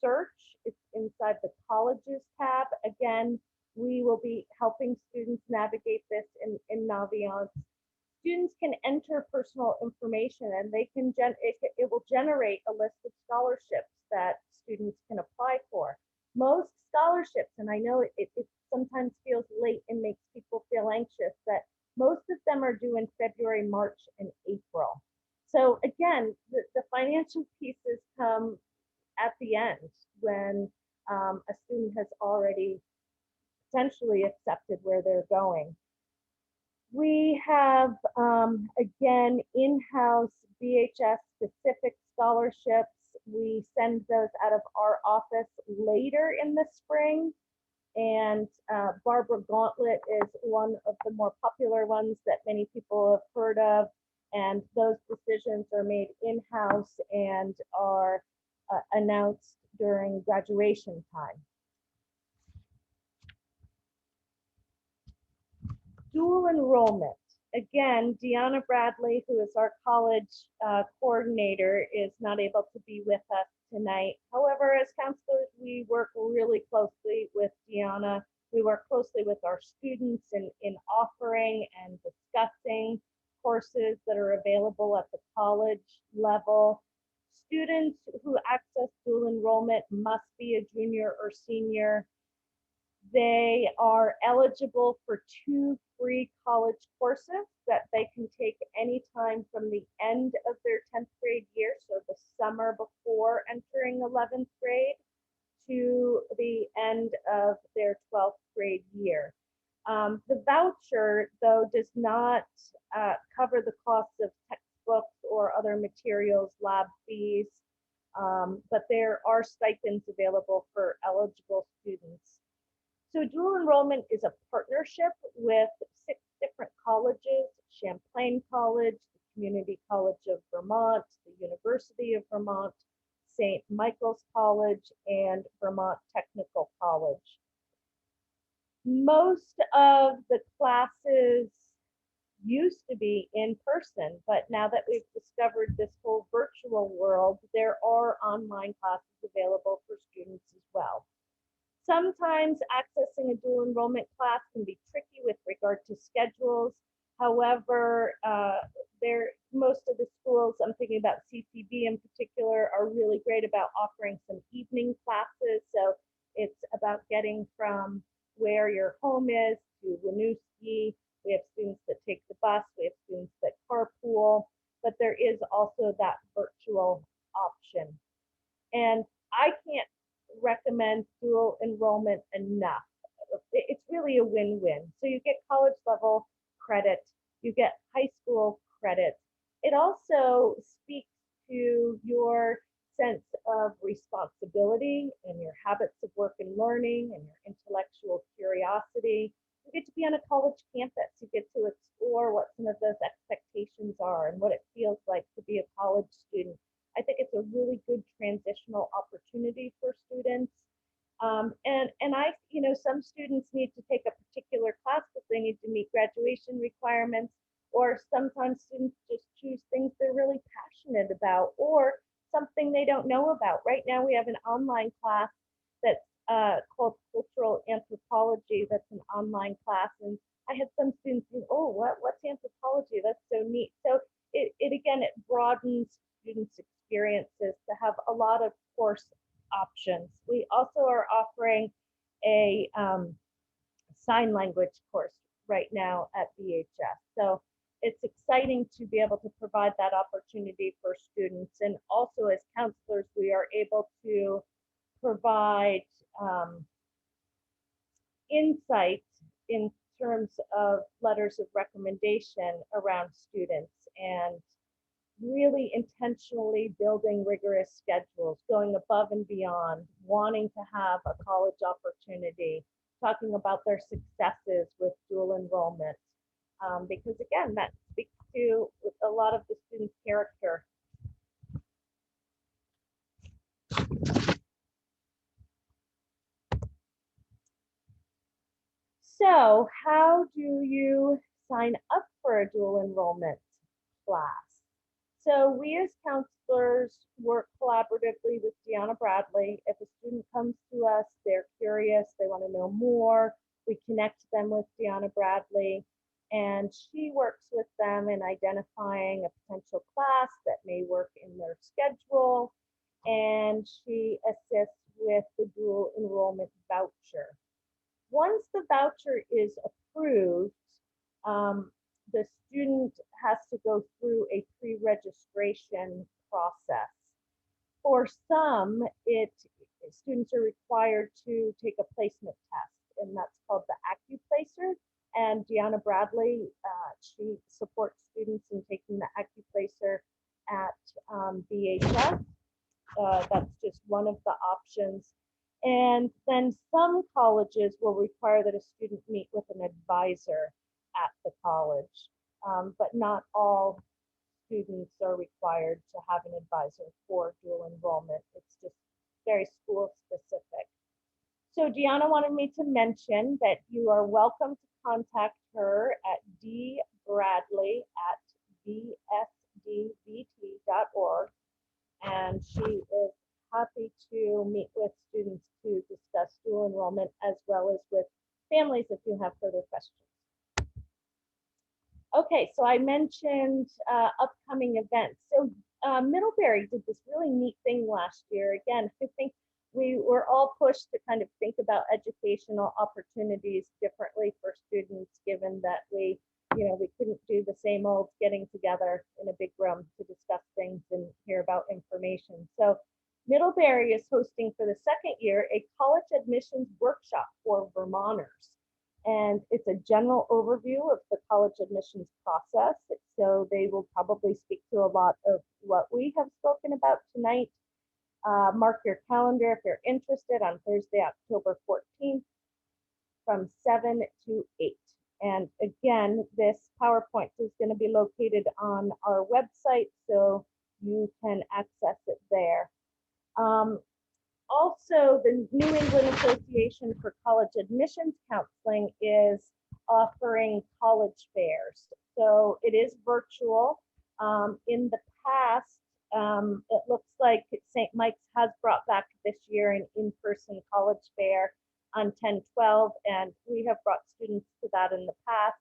search, it's inside the Colleges tab. Again, we will be helping students navigate this in Naviance. Students can enter personal information, and they can it will generate a list of scholarships that students can apply for. Most scholarships, and I know it sometimes feels late and makes people feel anxious, that most of them are due in February, March, and April. So again, the financial pieces come at the end when a student has already potentially accepted where they're going. We have, again, in-house BHS specific scholarships. We send those out of our office later in the spring. And Barbara Gauntlet is one of the more popular ones that many people have heard of. And those decisions are made in-house and are announced during graduation time. Dual enrollment. Again, Deanna Bradley, who is our college coordinator, is not able to be with us tonight. However, as counselors, we work really closely with Deanna. We work closely with our students in offering and discussing courses that are available at the college level. Students who access dual enrollment must be a junior or senior. They are eligible for 2 free college courses that they can take anytime from the end of their 10th grade year, so the summer before entering 11th grade, to the end of their 12th grade year. The voucher, though, does not cover the cost of textbooks or other materials, lab fees, but there are stipends available for eligible students. So dual enrollment is a partnership with 6 different colleges: Champlain College, the Community College of Vermont, the University of Vermont, St. Michael's College, and Vermont Technical College. Most of the classes used to be in person, but now that we've discovered this whole virtual world, there are online classes available for students as well. Sometimes accessing a dual enrollment class can be tricky with regard to schedules. However, most of the schools, I'm thinking about CCB in particular, are really great about offering some evening classes. So it's about getting from where your home is to Winooski. We have students that take the bus, we have students that carpool, but there is also that virtual option. And I can't recommend dual enrollment enough. It's really a win-win. So you get college level credit, you get high school credit. It also speaks to your sense of responsibility and your habits of work and learning and your intellectual curiosity. You get to be on a college campus. You get to explore what some of those expectations are and what it feels like to be a college student. I think it's a really good transitional opportunity for students. Some students need to take a particular class because they need to meet graduation requirements, or sometimes students just choose things they're really passionate about or something they don't know about. Right now we have an online class that's called Cultural Anthropology. That's an online class, and I had some students say, "Oh, what's anthropology? That's so neat." So it broadens students' experiences to have a lot of course options. We also are offering a sign language course right now at BHS. So it's exciting to be able to provide that opportunity for students. And also as counselors, we are able to provide insight in terms of letters of recommendation around students, and really intentionally building rigorous schedules, going above and beyond, wanting to have a college opportunity, talking about their successes with dual enrollment, because again, that speaks to a lot of the students' character. So how do you sign up for a dual enrollment class? So we as counselors work collaboratively with Deanna Bradley. If a student comes to us, they're curious, they want to know more, we connect them with Deanna Bradley, and she works with them in identifying a potential class that may work in their schedule, and she assists with the dual enrollment voucher. Once the voucher is approved, the student has to go through a pre-registration process. For some, students are required to take a placement test, and that's called the AccuPlacer. And Deanna Bradley, she supports students in taking the AccuPlacer at BHS. That's just one of the options. And then some colleges will require that a student meet with an advisor at the college, but not all students are required to have an advisor for dual enrollment. It's just very school specific. So Deanna wanted me to mention that you are welcome to contact her at dbradley@bsdbt.org, and she is happy to meet with students to discuss dual enrollment as well as with families if you have further questions. Okay, so I mentioned upcoming events. So Middlebury did this really neat thing last year. Again, I think we were all pushed to kind of think about educational opportunities differently for students, given that we couldn't do the same old getting together in a big room to discuss things and hear about information. So Middlebury is hosting for the second year a college admissions workshop for Vermonters. And it's a general overview of the college admissions process. So they will probably speak to a lot of what we have spoken about tonight. Mark your calendar if you're interested on Thursday, October 14th from 7 to 8. And again, this PowerPoint is going to be located on our website, so you can access it there. Also, the New England Association for College Admissions Counseling is offering college fairs. So it is virtual. In the past, it looks like St. Mike's has brought back this year an in-person college fair on 10/12, and we have brought students to that in the past.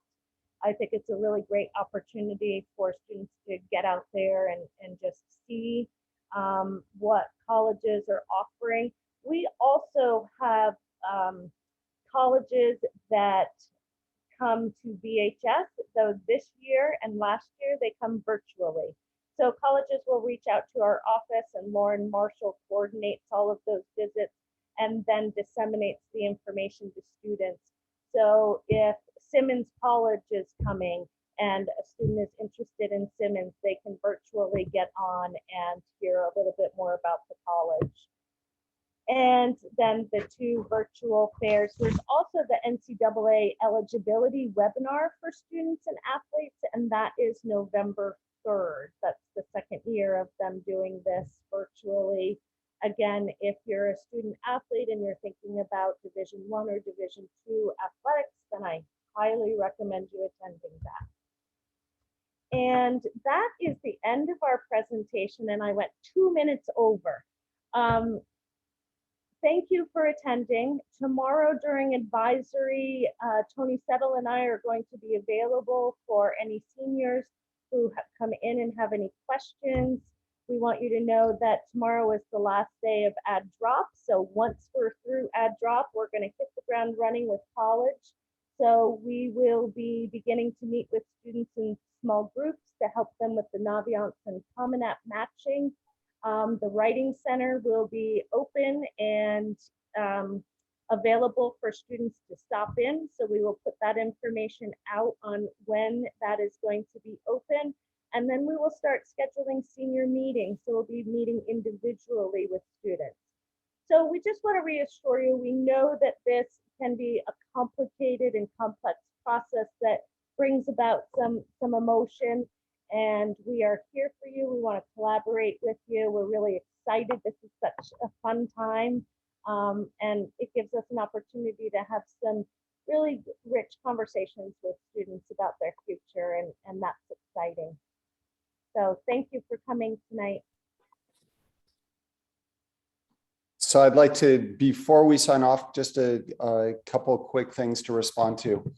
I think it's a really great opportunity for students to get out there and just see what colleges are offering. We also have colleges that come to BHS. So this year and last year, they come virtually. So colleges will reach out to our office, and Lauren Marshall coordinates all of those visits and then disseminates the information to students. So if Simmons College is coming and a student is interested in Simmons, they can virtually get on and hear a little bit more about the college. And then the two virtual fairs. There's also the NCAA eligibility webinar for students and athletes, and that is November 3rd. That's the second year of them doing this virtually. Again, if you're a student athlete and you're thinking about Division I or Division II athletics, then I highly recommend you attending that. And that is the end of our presentation, and I went 2 minutes over. Thank you for attending. Tomorrow during advisory, Tony Settle and I are going to be available for any seniors who have come in and have any questions. We want you to know that tomorrow is the last day of add drop. So once we're through add drop, we're going to hit the ground running with college. So we will be beginning to meet with students in small groups to help them with the Naviance and Common App matching. The Writing Center will be open and available for students to stop in. So we will put that information out on when that is going to be open. And then we will start scheduling senior meetings. So we'll be meeting individually with students. So we just want to reassure you, we know that this can be a complicated and complex process that brings about some emotion, and we are here for you. We want to collaborate with you. We're really excited. This is such a fun time, and it gives us an opportunity to have some really rich conversations with students about their future, and that's exciting. So thank you for coming tonight. So I'd like to, before we sign off, just a couple quick things to respond to.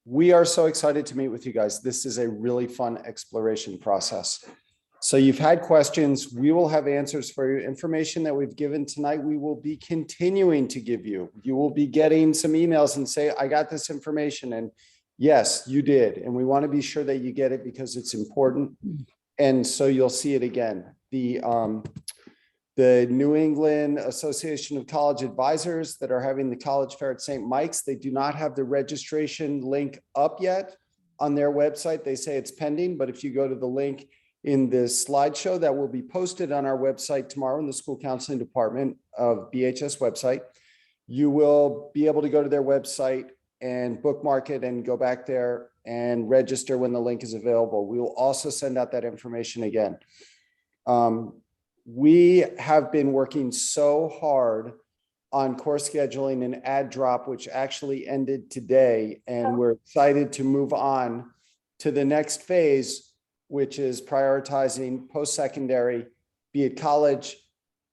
We are so excited to meet with you guys. This is a really fun exploration process. So you've had questions. We will have answers for you. Information that we've given tonight, we will be continuing to give you. You will be getting some emails and say, I got this information. And yes, you did. And we want to be sure that you get it because it's important. And so you'll see it again. The New England Association of College Advisors that are having the college fair at St. Mike's, they do not have the registration link up yet on their website. They say it's pending, but if you go to the link in the slideshow that will be posted on our website tomorrow in the school counseling department of BHS website, you will be able to go to their website and bookmark it and go back there and register when the link is available. We will also send out that information again. We have been working so hard on course scheduling and add drop, which actually ended today. And we're excited to move on to the next phase, which is prioritizing post-secondary, be it college,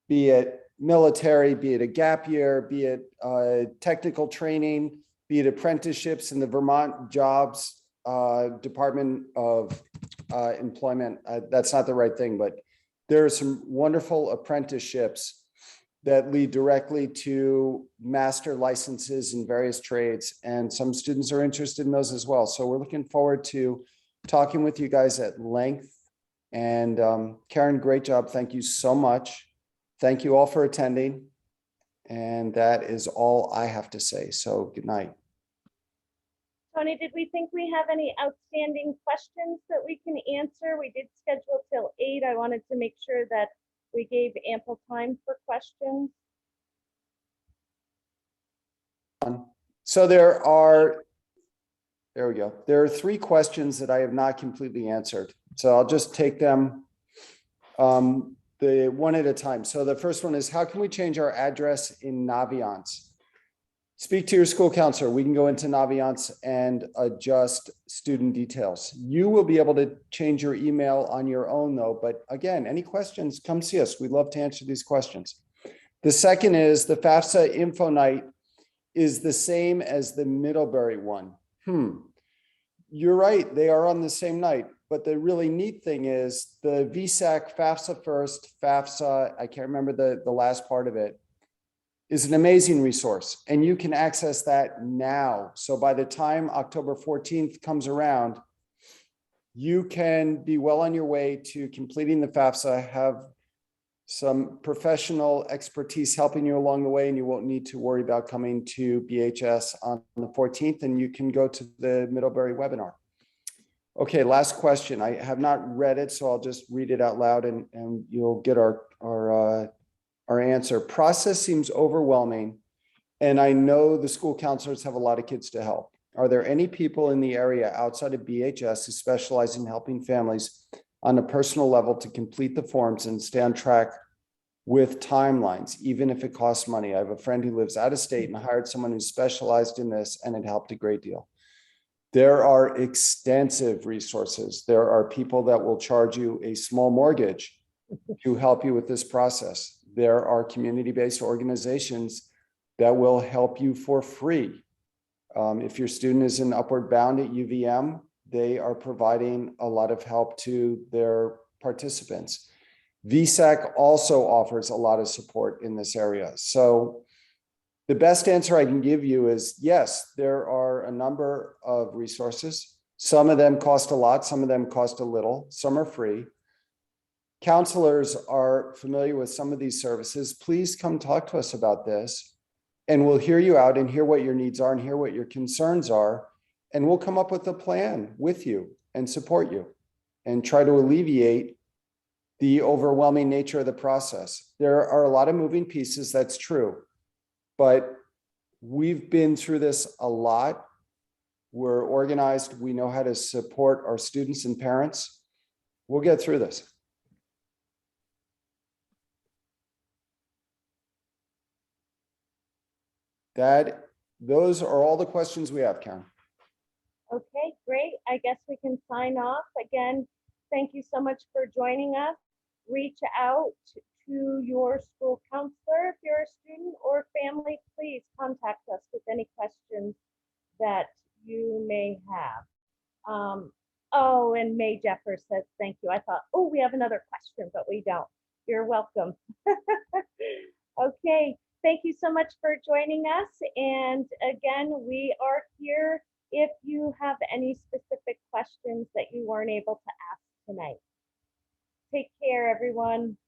be it military, be it a gap year, be it technical training, be it apprenticeships in the Vermont Jobs Department of Employment. That's not the right thing, but there are some wonderful apprenticeships that lead directly to master licenses in various trades. And some students are interested in those as well. So we're looking forward to talking with you guys at length. And Karen, great job. Thank you so much. Thank you all for attending. And that is all I have to say. So good night. Tony, did we think we have any outstanding questions that we can answer? We did schedule till 8. I wanted to make sure that we gave ample time for questions. So there we go. There are 3 questions that I have not completely answered. So I'll just take them the one at a time. So the first one is, how can we change our address in Naviance? Speak to your school counselor. We can go into Naviance and adjust student details. You will be able to change your email on your own though. But again, any questions, come see us. We'd love to answer these questions. The second is the FAFSA info night is the same as the Middlebury one. You're right. They are on the same night. But the really neat thing is the VSAC FAFSA first, FAFSA, I can't remember the last part of it, is an amazing resource, and you can access that now. So by the time October 14th comes around, you can be well on your way to completing the FAFSA, have some professional expertise helping you along the way, and you won't need to worry about coming to BHS on the 14th, and you can go to the Middlebury webinar. Okay, last question. I have not read it, so I'll just read it out loud and you'll get our answer. Process seems overwhelming, and I know the school counselors have a lot of kids to help. Are there any people in the area outside of BHS who specialize in helping families on a personal level to complete the forms and stay on track with timelines, even if it costs money? I have a friend who lives out of state and hired someone who specialized in this, and it helped a great deal. There are extensive resources. There are people that will charge you a small mortgage to help you with this process. There are community-based organizations that will help you for free. If your student is in Upward Bound at UVM, they are providing a lot of help to their participants. VSAC also offers a lot of support in this area. So the best answer I can give you is yes, there are a number of resources. Some of them cost a lot, some of them cost a little, some are free. Counselors are familiar with some of these services. Please come talk to us about this, and we'll hear you out and hear what your needs are and hear what your concerns are. And we'll come up with a plan with you and support you and try to alleviate the overwhelming nature of the process. There are a lot of moving pieces, that's true, but we've been through this a lot. We're organized. We know how to support our students and parents. We'll get through this. Those are all the questions we have, Karen. Okay, great. I guess we can sign off. Again, thank you so much for joining us. Reach out to your school counselor if you're a student or family. Please contact us with any questions that you may have. Oh, and May Jeffers says thank you. I thought, oh, we have another question, but we don't. You're welcome. Okay, thank you so much for joining us. And again, we are here if you have any specific questions that you weren't able to ask tonight. Take care, everyone.